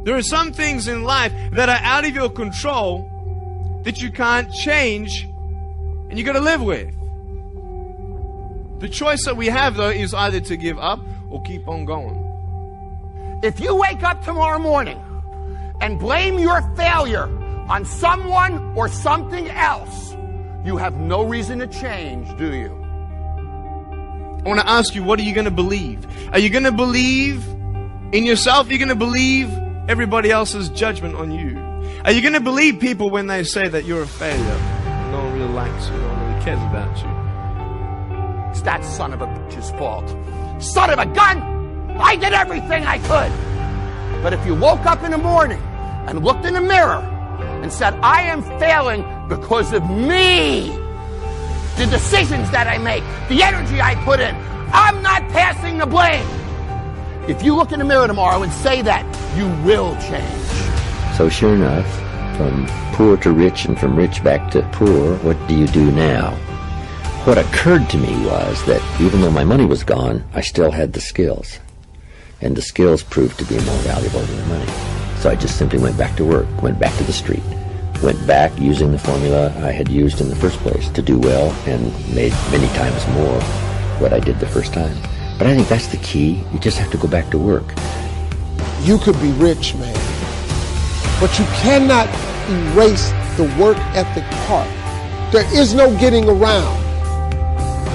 There are some things in life that are out of your control that you can't change and you got to live with. The choice that we have, though, is either to give up or keep on going. If you wake up tomorrow morning and blame your failure on someone or something else, you have no reason to change, do you? I want to ask you, what are you going to believe? Are you going to believe in yourself? Are you going to believe everybody else's judgment on you? Are you going to believe people when they say that you're a failure? No one really likes you. No one really cares about you. It's that son of a bitch's fault. Son of a gun! I did everything I could. But if you woke up in the morning and looked in the mirror and said, I am failing because of me, the decisions that I make, the energy I put in, I'm not passing the blame. If you look in the mirror tomorrow and say that, you will change. So sure enough, from poor to rich and from rich back to poor, what do you do now? What occurred to me was that even though my money was gone, I still had the skills. And the skills proved to be more valuable than the money. So I just simply went back to work, went back to the street, went back using the formula I had used in the first place to do well and made many times more what I did the first time. But I think that's the key. You just have to go back to work. You could be rich, man, but you cannot erase the work ethic part. There is no getting around.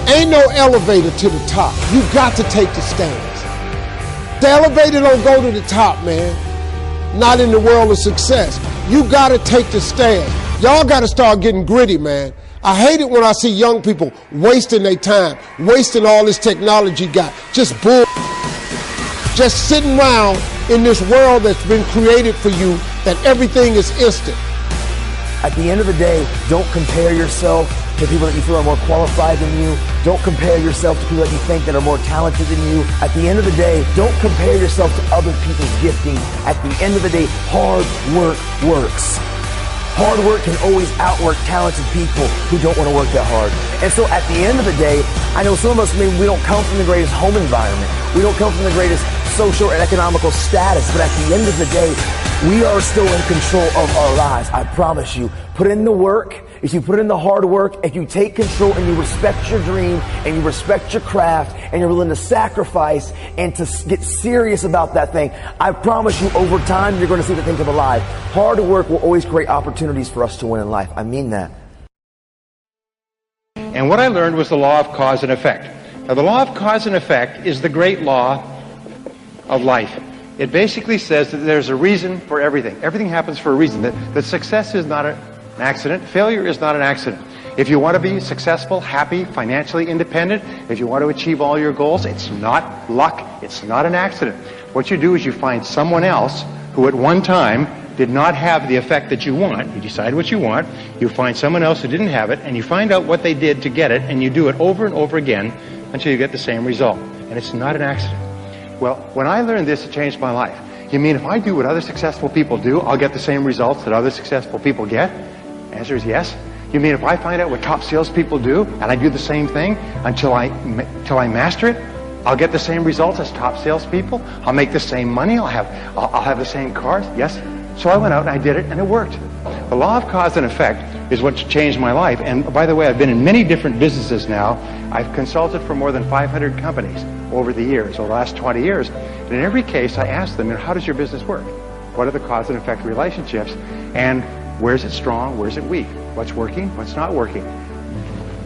Ain't no elevator to the top. You got to take the stairs. The elevator don't go to the top, man. Not in the world of success. You got to take the stairs. Y'all got to start getting gritty, man. I hate it when I see young people wasting their time, wasting all this technology got. Just bull. Just sitting around in this world that's been created for you that everything is instant. At the end of the day, don't compare yourself to people that you feel are more qualified than you. Don't compare yourself to people that you think that are more talented than you. At the end of the day, don't compare yourself to other people's gifting. At the end of the day, hard work works. Hard work can always outwork talented people who don't want to work that hard. And so at the end of the day, I know some of us, maybe we don't come from the greatest home environment. We don't come from the greatest social and economical status. But at the end of the day, we are still in control of our lives. I promise you. Put in the work. If you put in the hard work, if you take control and you respect your dream and you respect your craft and you're willing to sacrifice and to get serious about that thing, I promise you over time you're going to see the thing come alive. Hard work will always create opportunities for us to win in life. I mean that. And what I learned was the law of cause and effect. Now, the law of cause and effect is the great law of life. It basically says that there's a reason for everything. Everything happens for a reason. That success is not an accident. Failure is not an accident. If you want to be successful, happy, financially independent, if you want to achieve all your goals, it's not luck. It's not an accident. What you do is you find someone else who at one time did not have the effect that you want. You decide what you want. You find someone else who didn't have it, and you find out what they did to get it, and you do it over and over again until you get the same result. And it's not an accident. Well, when I learned this, it changed my life. You mean if I do what other successful people do, I'll get the same results that other successful people get? Answer is yes. You mean if I find out what top salespeople do and I do the same thing until I master it, I'll get the same results as top salespeople? I'll make the same money? I'll have the same cars? Yes. So I went out and I did it, and it worked. The law of cause and effect is what changed my life. And by the way, I've been in many different businesses now. I've consulted for more than 500 companies over the years, over the last 20 years. And in every case, I ask them, how does your business work? What are the cause and effect relationships? And where's it strong? Where's it weak? What's working? What's not working?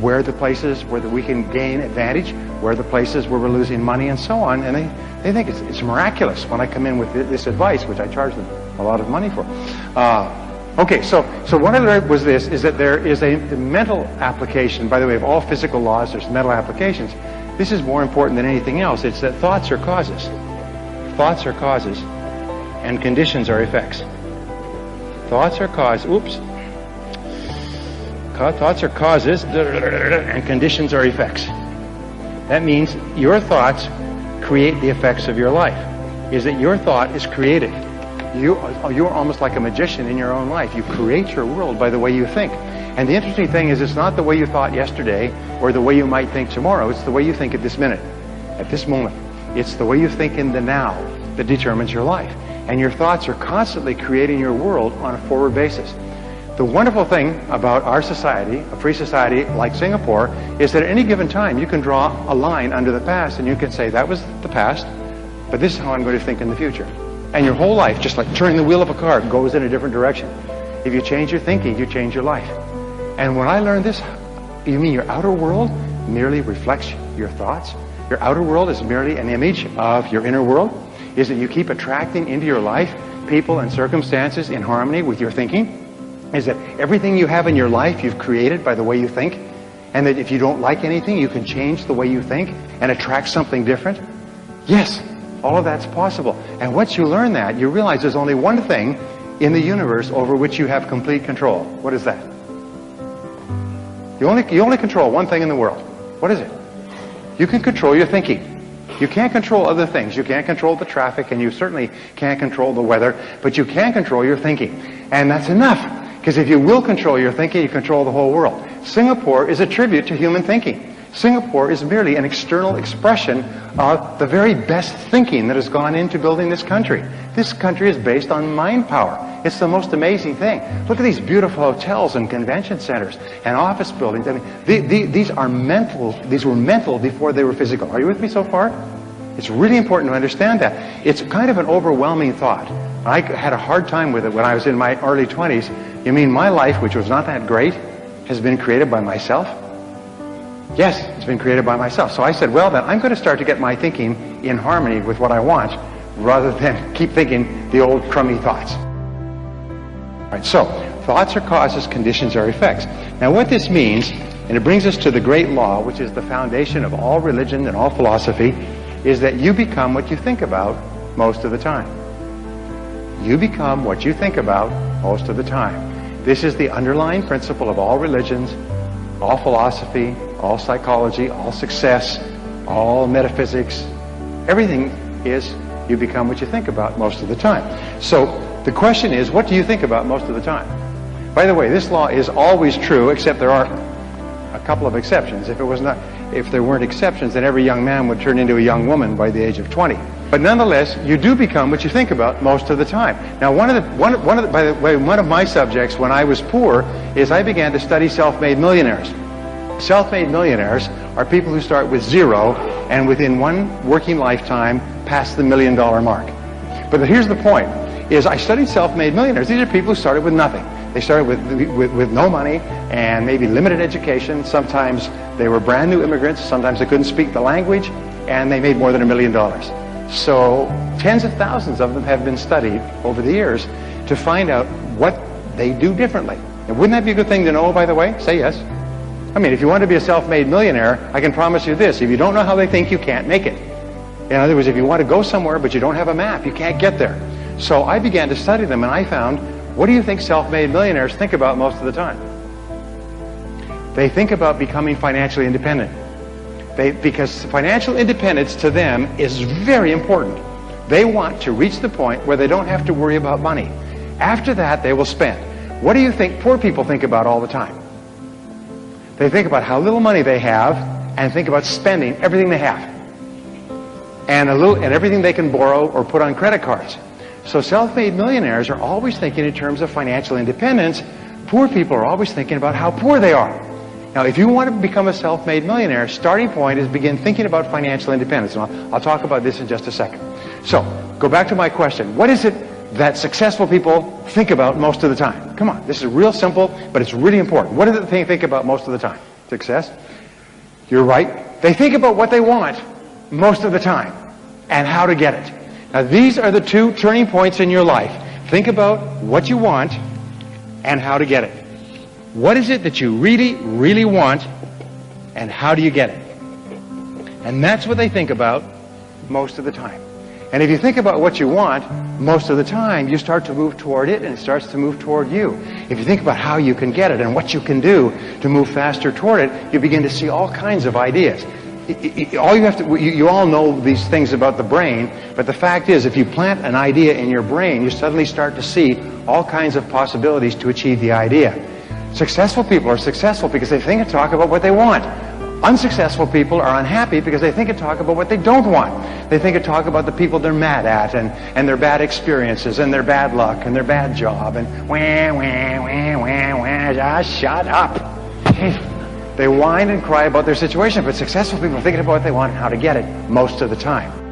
Where are the places where we can gain advantage? Where are the places where we're losing money, and so on? And they think it's miraculous when I come in with this advice, which I charge them a lot of money for. Okay, so what I learned was this, is that there is a mental application. By the way, of all physical laws, there's mental applications. This is more important than anything else. It's that thoughts are causes. Thoughts are causes, and conditions are effects. Thoughts are causes. Oops. Thoughts are causes, and conditions are effects. That means your thoughts create the effects of your life. Is that your thought is creative. You're almost like a magician in your own life. You create your world by the way you think. And the interesting thing is, it's not the way you thought yesterday or the way you might think tomorrow. It's the way you think at this minute, at this moment. It's the way you think in the now that determines your life. And your thoughts are constantly creating your world on a forward basis. The wonderful thing about our society, a free society like Singapore, is that at any given time you can draw a line under the past and you can say, that was the past, but this is how I'm going to think in the future. And your whole life, just like turning the wheel of a car, goes in a different direction. If you change your thinking, you change your life. And when I learned this, you mean your outer world merely reflects your thoughts? Your outer world is merely an image of your inner world? Is that you keep attracting into your life people and circumstances in harmony with your thinking? Is that everything you have in your life you've created by the way you think? And that if you don't like anything, you can change the way you think and attract something different? Yes, all of that's possible. And once you learn that, you realize there's only one thing in the universe over which you have complete control. What is that? You only control one thing in the world. What is it? You can control your thinking. You can't control other things. You can't control the traffic, and you certainly can't control the weather, but you can control your thinking. And that's enough. Because if you will control your thinking, you control the whole world. Singapore is a tribute to human thinking. Singapore is merely an external expression of the very best thinking that has gone into building this country. This country is based on mind power. It's the most amazing thing. Look at these beautiful hotels and convention centers and office buildings. I mean, these are mental. These were mental before they were physical. Are you with me so far? It's really important to understand that. It's kind of an overwhelming thought. I had a hard time with it when I was in my early 20s. You mean my life, which was not that great, has been created by myself? Yes, it's been created by myself. So I said, well, then I'm going to start to get my thinking in harmony with what I want, rather than keep thinking the old crummy thoughts. All right, so thoughts are causes, conditions are effects. Now what this means, and it brings us to the great law, which is the foundation of all religion and all philosophy, is that you become what you think about most of the time. You become what you think about most of the time. This is the underlying principle of all religions, all philosophy, all psychology, all success, all metaphysics. Everything is you become what you think about most of the time. So the question is, what do you think about most of the time? By the way, this law is always true, except there are a couple of exceptions. If there weren't exceptions, then every young man would turn into a young woman by the age of 20. But nonetheless, you do become what you think about most of the time. Now, by the way, one of my subjects when I was poor is I began to study self-made millionaires. Self-made millionaires are people who start with zero and within one working lifetime pass the $1 million mark. But here's the point, is I studied self-made millionaires. These are people who started with nothing. They started with no money and maybe limited education. Sometimes they were brand new immigrants. Sometimes they couldn't speak the language, and they made more than $1 million. So tens of thousands of them have been studied over the years to find out what they do differently. And wouldn't that be a good thing to know, by the way? Say yes. I mean, if you want to be a self-made millionaire, I can promise you this. If you don't know how they think, you can't make it. In other words, if you want to go somewhere but you don't have a map, you can't get there. So I began to study them, and I found, what do you think self-made millionaires think about most of the time? They think about becoming financially independent. Because financial independence to them is very important. They want to reach the point where they don't have to worry about money. After that, they will spend. What do you think poor people think about all the time? They think about how little money they have and think about spending everything they have. And everything they can borrow or put on credit cards. So self-made millionaires are always thinking in terms of financial independence. Poor people are always thinking about how poor they are. Now, if you want to become a self-made millionaire, starting point is begin thinking about financial independence. And I'll talk about this in just a second. So, go back to my question. What is it that successful people think about most of the time? Come on, this is real simple, but it's really important. What do they think about most of the time? Success? You're right. They think about what they want most of the time and how to get it. Now, these are the two turning points in your life. Think about what you want and how to get it. What is it that you really, really want, and how do you get it? And that's what they think about most of the time. And if you think about what you want most of the time, you start to move toward it, and it starts to move toward you. If you think about how you can get it and what you can do to move faster toward it, you begin to see all kinds of ideas. You all know these things about the brain, but the fact is, if you plant an idea in your brain, you suddenly start to see all kinds of possibilities to achieve the idea. Successful people are successful because they think and talk about what they want. Unsuccessful people are unhappy because they think and talk about what they don't want. They think and talk about the people they're mad at and their bad experiences and their bad luck and their bad job and just shut up. They whine and cry about their situation, but successful people are thinking about what they want and how to get it most of the time.